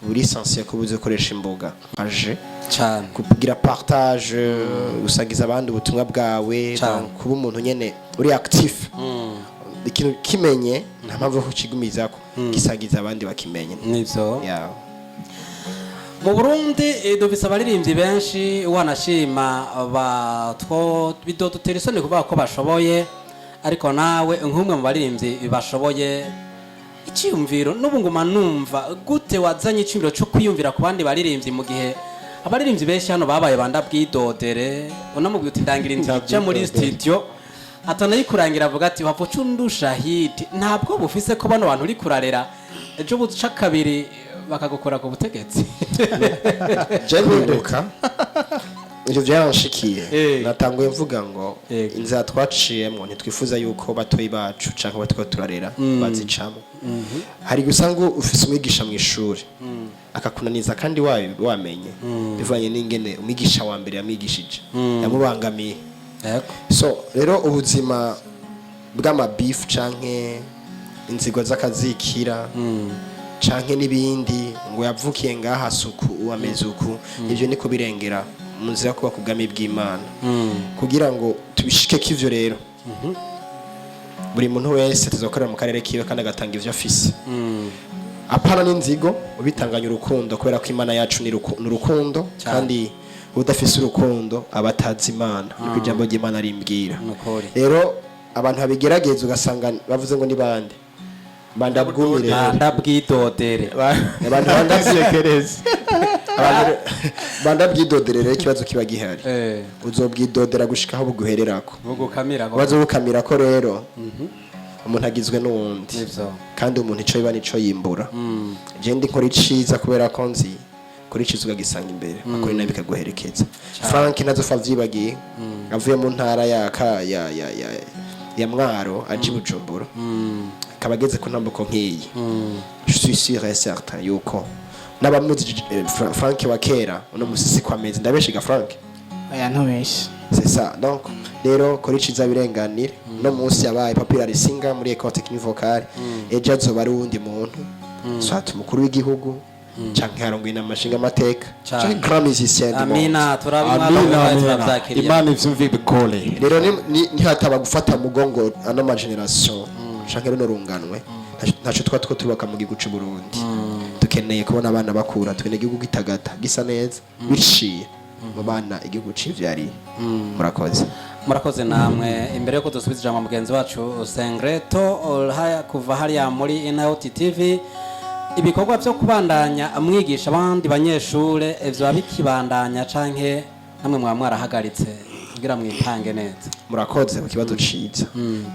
S2: uri essentiel ko buze koresha imbuga aje
S1: cyane
S2: kugira partage usagiza abandi ubutumwa bwawe kuba umuntu nyene uri active ikintu kimenye nta mpamvu ko kigumizako gisagiza abandi bakimenye
S1: nivyo mu Burundi dufise abaririmbyi benshi wanashima batwo bidodutera isoni kuvuga ko bashoboye ariko nawe nk'umwe mu baririmbyi bashoboye icyumviro n'ubu nguma numva gute wazanye icyumviro cyo kwiyumvira ku bandi baririmbyi mu gihe abaririmbyi benshi hano babaye banda bwidodere unamubwiye uti ndangira inzija muri studio atanayikurangira avuga ati wapfa cundusha hit ntabwo bufise ko bano bantu uri kurarera ejo buca kabiri bakagukora ku butegetsi
S2: je nduka ivyo byaranshikiye natanguye mvuga ngo inzira twaciyemo ntitwifuza yuko batoyi bacu canke batwo turarera bazicamo hari gusanga ufise umwigisha mu ishuri akakunaniza kandi wamenye bivanye n'ingene umwigisha wa mbere yamwigishije yamubangamiye so rero ubuzima bw'amabifu canke inzigo z'akazikira canke n'ibindi ngo yavukiye ngaha suku uwameze uku ivyo niko birengera mu nzira kuba ku bwami bw'Imana kugira ngo tubishike k'ivyo rero buri muntu wese tuzokorera mu karere kiwe kandi agatanga ivyo afise apana n'inzigo ubitanganya urukundo kubera ko Imana yacu ni urukundo kandi udafise urukundo abatazi Imana niko ijambo ry'Imana rimbwira rero abantu babigerageza ugasanga bavuze ngo ni bande bandabwumire
S1: bandabwidodere
S2: abantu bandavyekereza bandabwidodere rero ikibazo kiba gihari uzobwidodera gushika aho buguhererako bugukamira ko rero umuntu agizwe n'uwundi kandi umuntu ico yiba nico yimbura je ndi nkora iciza kubera ko nzi kuri iciza ukagisanga imbere akora nabi bikaguherekeza Frank nazofa vyibagiye avuye mu ntara ya Mwaro aje Bujumbura kabageze ku ntambuko nk'iyi je suis sûr et certain yuko n'abamuzi Frank wa kera uno musisi kwa mezi ndabeshiga Frank
S5: aya ntobeshi
S2: c'est ça donc rero kuri ciza birenganire no munsi yabaye popular singer muri école technique vocale ejo azoba ari uwundi muntu soit umukuru w'igihugu canke harongwe n'amashinga amateka canke grand musicien
S1: amina turabimwana
S4: Imana ivyumve bikole
S2: rero ni hataba gufata mugongo ano ma generation canke no runganwe ntaco twatwo tubaka mu gihugu cy'u Burundi dukeneye kubona abana bakura twene igihugu gitagata gisa neza bishiye mu bana igihugu civyari
S1: murakoze namwe imbere yo kudusubiza ijambo mugenzi wacu Sengreto kuva hariya muri Inauti TV ibikorwa byo kubandanya amwigisha abandi banyeshure ivyo babikibandanya canke namwe mwa mwarahagaritse kugira mwitange neza
S2: murakoze mu kibazo ciza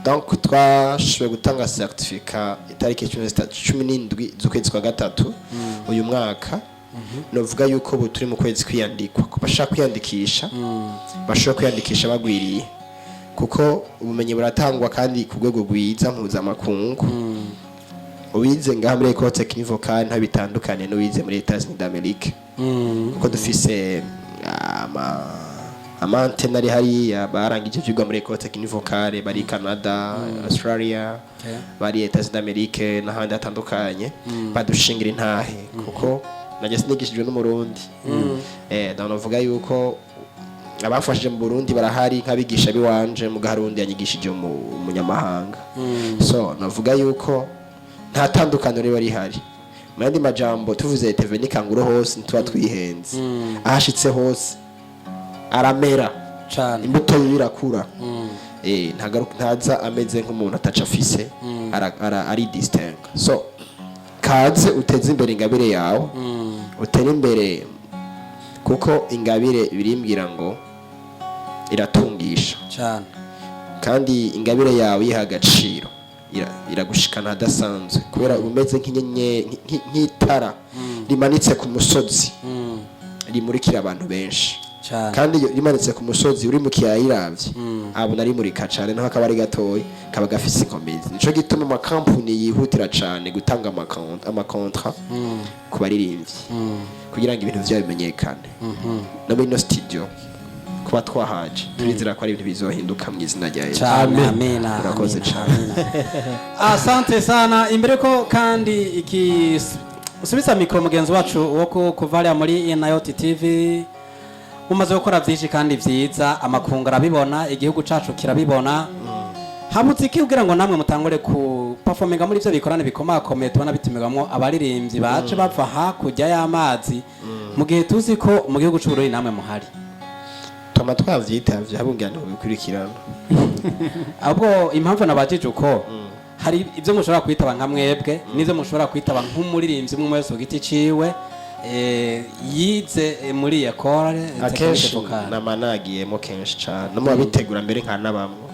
S2: donc twashoboye gutanga certificat itariki 17 z'ukwezi kwa gatatu uyu mwaka novuga yuko bu turi mu kwezi kwiyandikwa ko bashaka kwiyandikisha bashobora kwiyandikisha bagwiriye kuko ubumenyi buratangwa kandi ku rwego rwiza mpuzamakungu uwize ngaha muri école technique vocale nta bitandukanye n'uwize muri États-Unis d'Amérique kuko dufise amantena ari hariya barangije ivyigwa muri école technique vocale bari Canada Australia bari États-Unis d'Amérique n'ahandi hatandukanye badushingira intahe kuko najye sinigishijwe n'umurundi ndanavuga yuko abafashije mu Burundi barahari nkabigisha biwanje mu Garundi yanyigishije umunyamahanga so navuga yuko nta tandukano rero rihari mandi majambo tuvuze TV nikanguro hose ntwa twihenze ahashitse hose aramera
S1: cyane
S2: imbuto yirakura ntaza ameze nk'umuntu ataca afise ari distinct so kaze uteze imbere ingabire yawe utera imbere kuko ingabire birimbwira ngo iratungisha
S1: cyane
S2: kandi ingabire yawe yiha agaciro iragushikana hadasanzwe kubera umeze nk'itara rimanitse ku musozi rimurikira abantu benshi kandi iyo imanitse ku musozi uri mu kiyaya iravye abona ari muri kacane naho akaba ari gatoyi kaba gafise inkomezi nico gituma amakampuni yihutira cane gutanga amakontra ku baririmbyi kugira ngo ibintu vyabo bimenyekane no muri no studio kuba twahaje turizera ko ari ibintu bizohinduka mu izina rya Yesu.
S1: Amina.
S2: Murakoze cane.
S1: Asante sana. Imbere ko kandi usubisa mikro mugenzi wacu wo kuvalia muri Inayoti TV umaze gukora byinshi kandi vyiza amakungu arabibona igihugu cacu kirabibona habutse iki kugira ngo namwe mutangure ku performinga muri ivyo bikorane bikomakomeye tubona bitumirwamo abaririmbyi baje bava hakurya y'amazi mu gihe tuzi ko mu gihugu c'Uburundi namwe muhari
S2: Toma twavyitavye habungana mu bikurikirana.
S1: Ahubwo impamvu nabajije uko hari ibyo mushobora kwitaba nka mwebwe n'ivyo mushobora kwitaba nk'umuririmbyi umwe wese ugiti ciwe yize muri ekole
S2: akenshi namanagiyemo kenshi cyane no mubitegura mbere nka nabamwe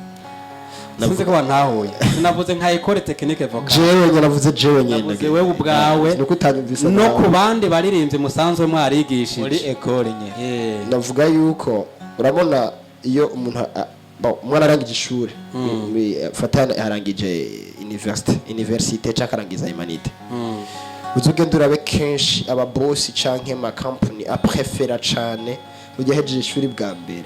S1: navuze ko wantahuye sinavuze nka ekole technique vocal
S2: jewe navuze jewe nyene
S1: navuze wewe ubwawe
S2: no kutanyumvisa
S1: no ku bandi baririmbye musanzwe mwarigishije
S2: muri ekole nyene navuga yuko urabona iyo umuntu umwana arangije ishuri fatana arangije universite cyangwa arangiza humanite uzugenda urabe kenshi aba boss canke ma company aprefera cane ujya hejeje ishuri bwa mbere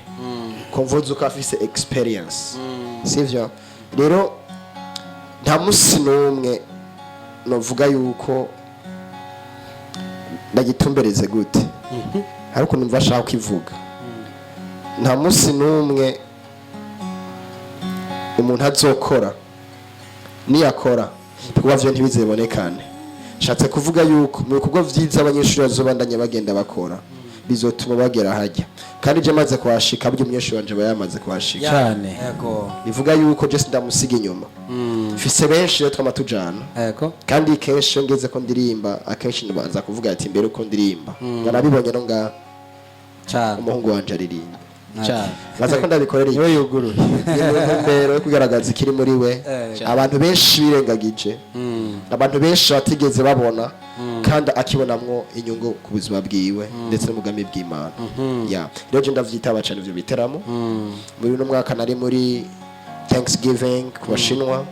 S2: konvoza uko afise experience sivyo rero nta musi n'umwe novuga yuko ndagitumbereze gute ariko numva ashaka kwivuga nta musi n'umwe umuntu azokora niyakora kuba vyo ntibizebonekane shatse kuvuga yuko mu bikorwa vyiza abanyeshuri bazobandanya bagenda bakora bizotuma bagera hajya kandi je maze kwashika byo umunyeshuri wanje bayamaze kwashika
S1: cyane yego
S2: bivuga yuko je ndamusiga inyuma fise benshi yo twamatujana
S1: yego
S2: kandi kenshi ngeze ko ndirimba akenshi ndabanza kuvuga ati mbere uko ndirimba narabibonye no nga
S1: cyane
S2: umuhungu wanje aririmba
S1: cyane
S2: baza ko ndabikorera
S4: iyo yuguruye
S2: mbere kugaragaza ikiri muri we abantu benshi birengagije abantu benshi batigeze babona kandi akibonamwo inyungu ku buzima bwiwe ndetse n'umugambi bw'Imana ya rero je ndavyitaba cyane ivyo biteramo muri no mwaka nari muri Thanksgiving ku bashinwa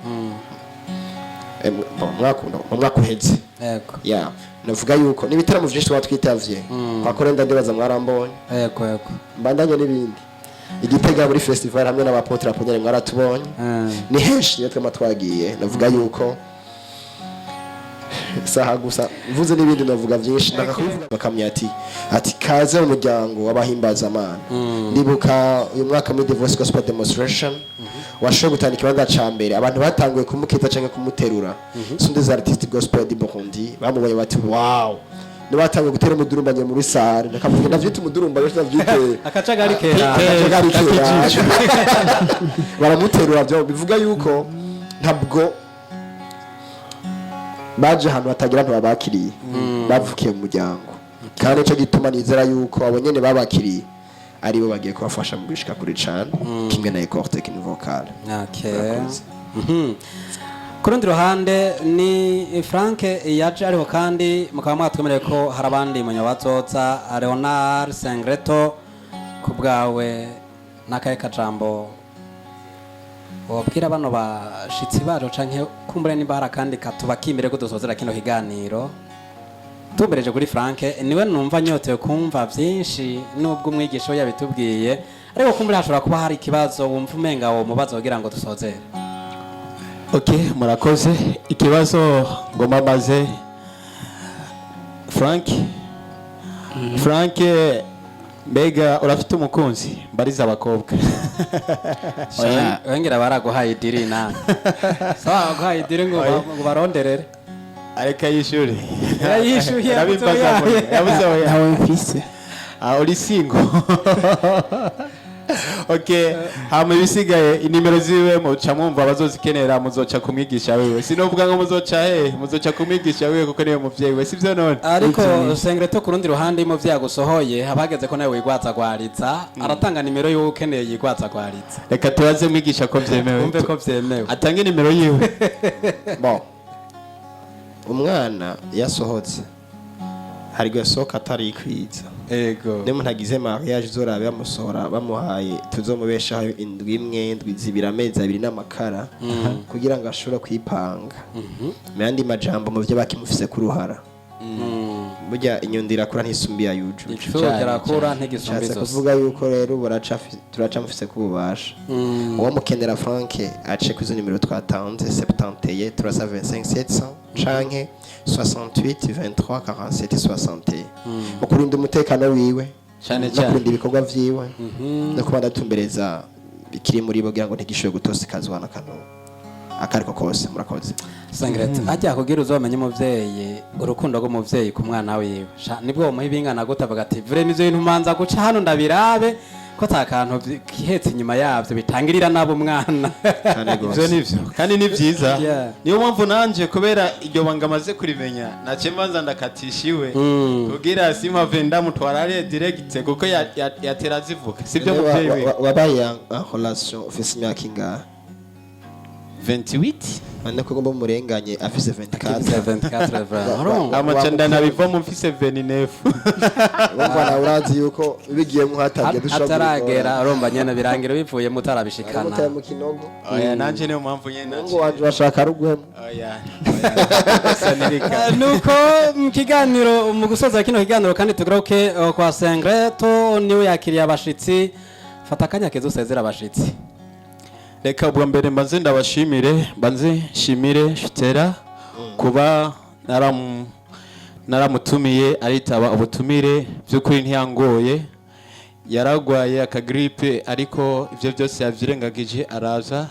S2: mwaka uheze
S1: yego
S2: ya navuga yuko n'ibiteramo byinshi twatwitavye bakorenda ndibaza mwarambonye
S1: yego
S2: mbandanye n'ibindi igitega muri festival hamwe n'abapotre aponyere mwaratubonye ni henshi niyo twema twagiye navuga yuko saha gusa mvuze n'ibindi navuga byinshi ndakakuvuga bakamya ati kaze mu muryango w'abahimbaza Imana ndibuka uyu mwaka muri Divorce Gospel Demonstration washoboye gutana ikibanza ca mbere abantu batanguye kumukita canke kumuterura sunde za artiste gospel di Burundi bamubonye bati wow nibatanguye gutera umudurumbanye muri sare nakavuga ndavyita umudurumba yo ndavyite
S1: akacagari kera
S2: baramuterura byo bivuga yuko ntabwo baje hano hatagira abantu babakiriye bavukiye mu muryango kandi ico gituma nizera yuko abo nyene babakiriye aribo bagiye kubafasha mu gushika kuri cane kimwe na école technique vocale.
S1: Okay. Kurundi ruhande ni Frank yaje ariho kandi mukaba mwatwemereye ko hari abandi munyabazoza Leonard Sengreto kubwawe nakaye kajambo wabwira bano bashitsi baro canke kumbure nimba hari kandi katubakimbere ko dusozera kino kiganiro tumbereje kuri Frank niwe numva nyotewe kumva byinshi nubwo umwigisho yabitubwiye ariko kumbure hashobora kuba hari ikibazo wumva umenga wo mubazo kugira ngo dusozere.
S4: Okay, murakoze ikibazo ngoma maze Frank mbega urafite umukunzi mbariza abakobwa
S1: wengera baraguhaye idiri nanga sawa guhaye idiri ngo baronderere
S4: areka yishure
S1: yishuye
S4: yabuze
S5: yawe mfise
S4: uri single. Okay, hama ibisigaye inimero ziwe muca mwumva bazozikenera muzoca kumwigisha wewe sinovuga ngo muzoca kumwigisha wewe kuko niwe muvyeyi we sivyo none
S1: ariko Sengreto kurundi ruhande mu vyagusohoye habageze ko nawe wigwaza gwaritsa aratanga nimero yo ukeneye yigwaza gwaritsa
S4: reka tubaze mwigisha ko vyemewe
S1: umve ko vyemewe
S4: atange nimero yiwe.
S2: Bon umwana yasohotse hari gwesoka atari kwiza
S4: Ego.
S2: Niyo umuntu agize mariage uzorabe bamusohora bamuhaye tuzomubeshaho indwi imwe indwi zibiri amezi abiri n'amakara kugira ngo ashobore kwipanga mu yandi majambo mu byo bakimufise ku ruhara burya inyundo irakura ntisumbi ya yujuje
S1: irakura ntigisumbi zose
S2: kuvuga yuko rero turaca mufise kububasha uwo mukenera Frank ace ku izo nimero twatanze 71 325 700 canke 68 23 47 61 mu kurinda umutekano wiwe
S4: cyane
S2: no kurinda ibikorwa vyiwe no kuba ndatumbereza bikiri muri bo kugira ngo ntigishobe gutosikazwa na kano akariko kose murakoze
S1: Sangrete ajya kugira uzamenye umuvyeyi urukundo rw'umuvyeyi ku mwana wiwe nibwo umuha ibingana gutavuga ati vure nizo bintu manza guca hano ndabirabe ko takantu kihetse inyuma yavyo bitangirira nabo mwana
S4: ivyo nivyo kandi ni vyiza niyo mpamvu nanje kubera iryo banga maze kurimenya nace mbanza ndakatishiwe kugira simpave ndamutwarare direct kuko yatera zivuka sivyo muvyeyi we
S2: wabaye en relation ufise imyaka ingahe
S4: 28
S2: ane ko ngomba murenganye afise 24
S4: amacanda nabivamo mfise 29
S2: bana urazi yuko bigiye muhatabye dushobora
S1: ataragera aromba nyene birangira bivuye mutarabishikana
S2: mutaye mu kinogo
S4: oya nanje niyo mpamvu nyene
S2: ngo wanje bashaka rugwemo
S4: oya
S1: nuko mu kiganiro mu gusoza kino kiganiro kandi tugaruke kwa Sengreto niwe yakiriye abashitsi fata akanya keza usezera abashitsi
S4: reka ubwa mbere mbanze ndabashimire mbanze shimire Shitera kuba naramutumiye aritaba ubutumire by'ukuri ntiyangoye yaragwaye akagripe ariko ivyo byose yavyirengagije araza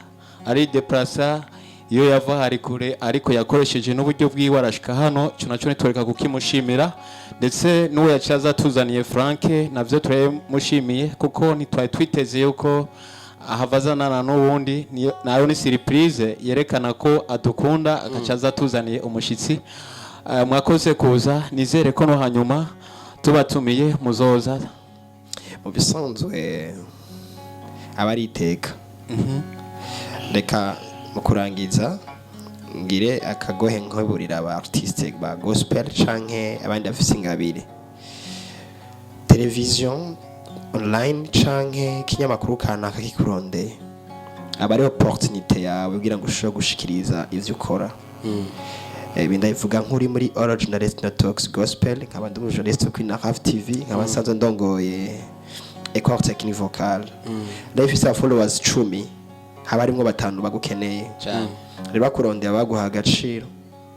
S4: ari deplasa iyo yava hari kure ariko yakoresheje n'uburyo bwiwe arashika hano cyo naco nitwereka kukimushimira ndetse n'uwo yacaza tuzaniye Frank navyo turamushimiye kuko nitwaye twiteze yuko ahavazana n'ubundi nayo ni surprise yerekana ko adukunda agacaza tuzaniye umushitsi mwakoze kuza nizere ko no hanyuma tubatumiye muzoza
S2: mu bisanzwe abari iteka reka mu kurangiza ngire akagohe nkoburira aba artiste ba gospel canke abandi afise ingabire television online canke kinyamakuru kanaka kikurondeye aba ari opportunité yawe kugira ngo ushobore gushikiriza ivyo ukora bindayivuga nk'uri muri Originalist Talks Gospel nkaba ndi umujournaliste kuri Naraf TV nkaba nsanzwe ndongoye École Technique Vocale ndayifise followers 10 haba harimwo 5 bagukeneye rero bakurondeye abaguha agaciro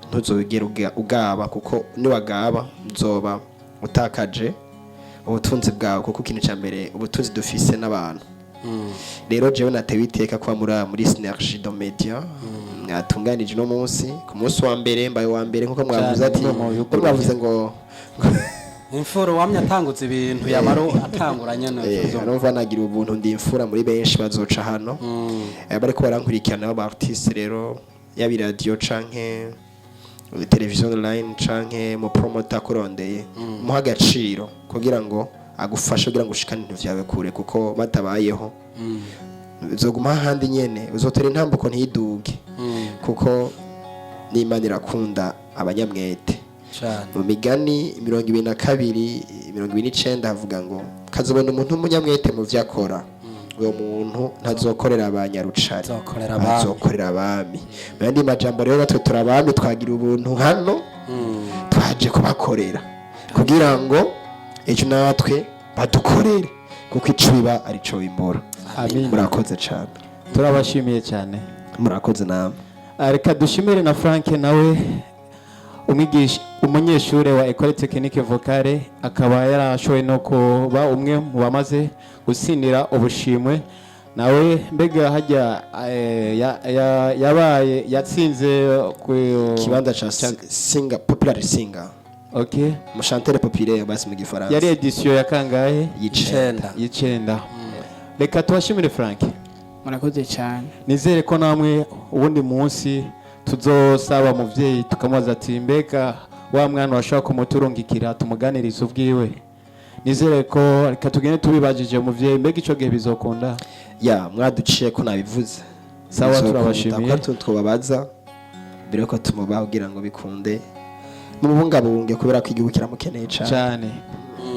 S2: ntuzobigera ugaba kuko niwagaba nzoba utakaje ubutunzi bwawe kuko ikintu cya mbere ubutunzi dufise n'abantu rero jewe natewe iteka kwa muri Synergie do media natunganije no munsi ku munsi wa mbere mbaye wa mbere nkuko mwavuze ati mwavuze ngo
S1: imfuro wamye atangutse ibintu yamaro atanguranye nazo
S2: numva nagira ubuntu ndi imfura muri benshi bazoca hano bariko barankurikirana aba artiste rero yabi radio canke television online canke mu promoter kurondeye muha agaciro kugira ngo agufashe kugira ngo ushikane ibintu vyawe kure kuko batabayeho uzoguma handi nyene uzotera intambuko ntiduge kuko n'Imana irakunda abanyamwete mu migani 22 29 havuga ngo kazobona umuntu umunyamwete mu vyakora uwo muntu ntazokorera abanyarucari azokorera abami bandi majambo rero natwe turabami twagira ubuntu hano twaje kubakorera kugira ngo ejo natwe badukorere kuko icuba ari cyo bimbora murakoze cyane
S4: turabashimiye cyane
S2: murakoze namwe
S4: reka dushimire na Frank nawe umwigisha umunyeshure wa École Technique Vocale akaba yarashoye no kuba umwe mu bamaze gusindira ubushimwe nawe mbega hajya yabaye yatsinze ku
S2: kibanza cha singer popular singer
S4: okay
S2: mushantere populaire basi mu gifaransa
S4: yari edition ya kangahe
S1: y'icenda
S4: reka tubashimire Frank
S5: murakoze cyane
S4: nizere ko namwe ubundi munsi tuzosaba muvyeyi tukamubaza ati mbega wa mwana washaka kumuturungikira tumuganiriza ubwiwe nizere ko reka tugende tubibajije muvyeyi mbega ico gihe bizokunda
S2: ya mwaduciye ko nabivuze
S4: sawa turabashimiye
S2: twababaza mbere ko tumubaho kugira ngo bikunde mubungabunge kubera ko igihugu kiramukeneye cyane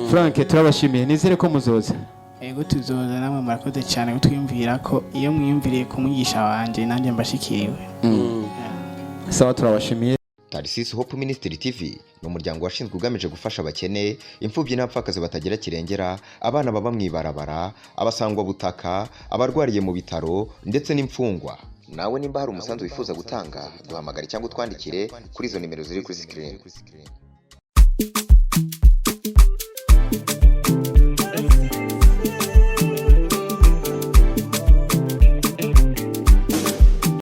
S4: Frank turabashimiye nizere ko muzoza
S5: ego tuzoza namwe murakoze cyane kutwiyumvira ko iyo mwiyumviriye ku mwigisha wanje nanjye mbashikiriwe
S4: sawa turabashimiye.
S3: Tarisisi Hope Ministry TV ni umuryango washinzwe ugamije gufasha abakene, imfubyi n'abapfakazi batagira kirengera, abana baba mwibarabara, abasangwa butaka, abarwariye mu bitaro ndetse n'imfungwa. Nawe nimba hari umusanzu wifuza gutanga duhamagare cyangwa utwandikire kuri izo nimero ziri kuri screen.